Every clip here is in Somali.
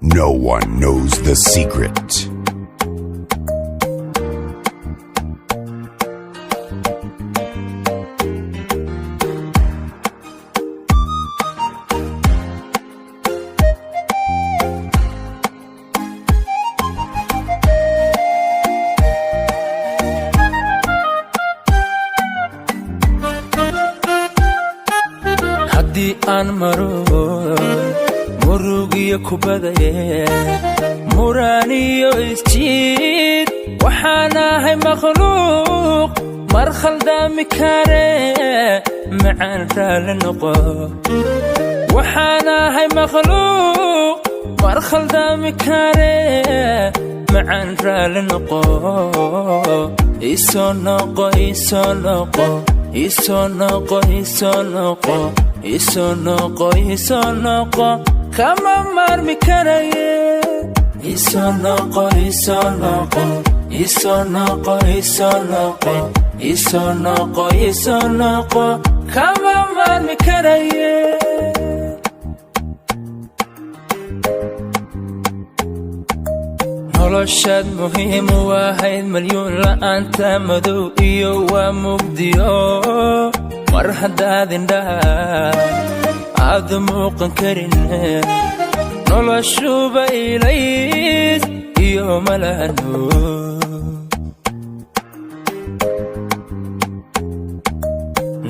No one knows the secret. haddii aan maro murugiyo kubadaye muraan iyo isjiid waxaan ahay makhluuq mar khaldaami kare macaan raali noqo waxaan ahay makhluuq mar khaldaami kare macaan raali noqo isoo noqo isoo noqo isoo noqo isoo noqo isoo noqo isoo noqo kama maarmi karaye isoo noqo isoo noqo isoo noqo isoo noqo isoo noqo isoo noqo kama maarmi karaye noloshaad muhiim u ahayd malyuun la'aanta madow iyo waa mugdiyo mar haddaad indhaha aad muuqan karin noloshuba ilays iyo malahano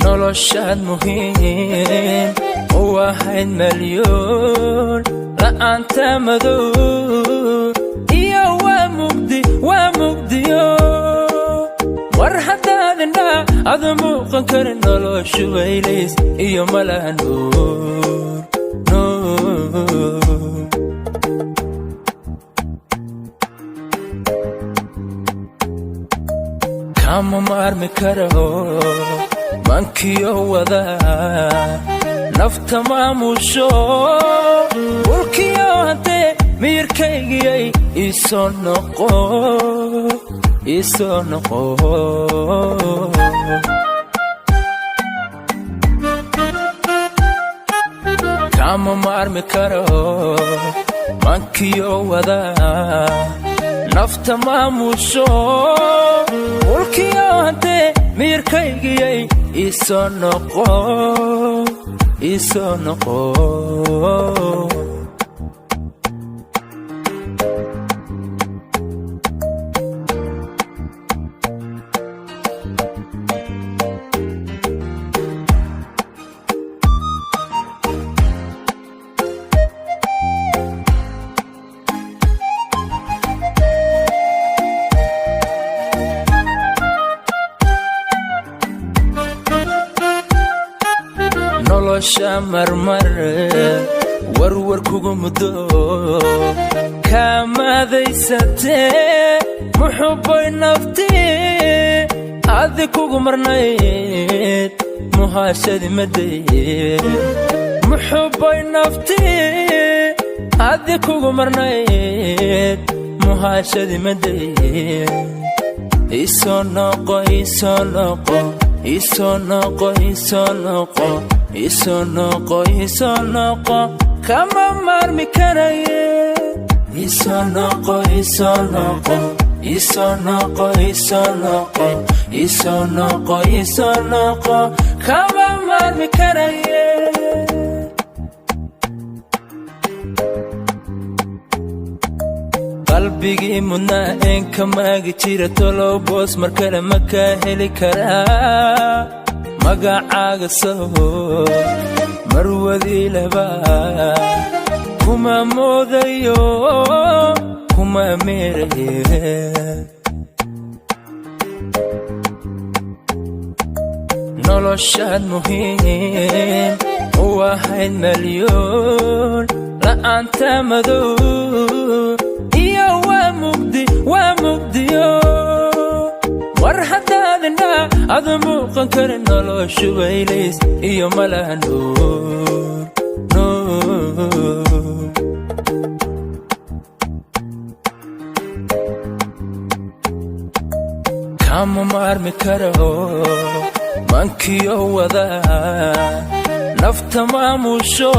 noloshaad muhiim u ahayd malyuun la'aanta madow iyo waa mugdiyo mar haddaad indhaha aad muuqan karin noloshuba ilays iyo malaha nuur kama maarmi karo mankiyo wada nafta maamusho mulkiyo haddee miyirkaygiyay isoo noqo isoo noqo kama maarmi karo mankiyo wada nafta maamusho mulkiyo haddee miyirkaygiyay isoo noqo isoo noqo nolosha marmar warwar kugu muddo kaamadaysatee muxubbay naftii adi kugu marnayd muhaashadi madaye muxubbay naftii adi kugu marnayd muhaashadi madaye isoo noqo isoo noqo isoo noqo isoo noqo isoo noqo isoo noqo kama maarmi karaye isoo noqo isoo noqo isoo noqo isoo noqo isoo noqo isoo noqo kama maarmi karaye qalbigii mudnaa een ka maagi jira tolow boos mar kale ma ka heli karaa magacaaga soho marwadii laba kuma moodayo kuma meeraye noloshaad muhiim u ahayd malyuun la'aanta madow iyo waa mugdiyo mar haddaad indhaha aad muuqan karin noloshuba ilays iyo malaha nuur kama maarmi karo mankiyo wada nafta maamusho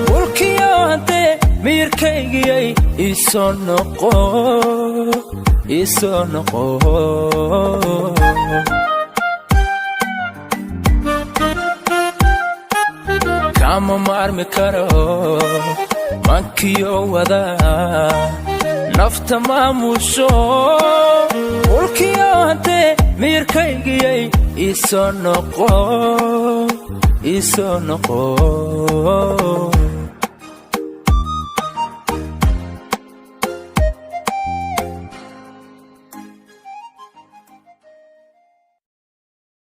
mulkiyo haddee miirkaygiyay isoo noqo kama maarmi karo mankiyo wada nafta maamusho ulkiyo hante miirkaygiyay isoo noqo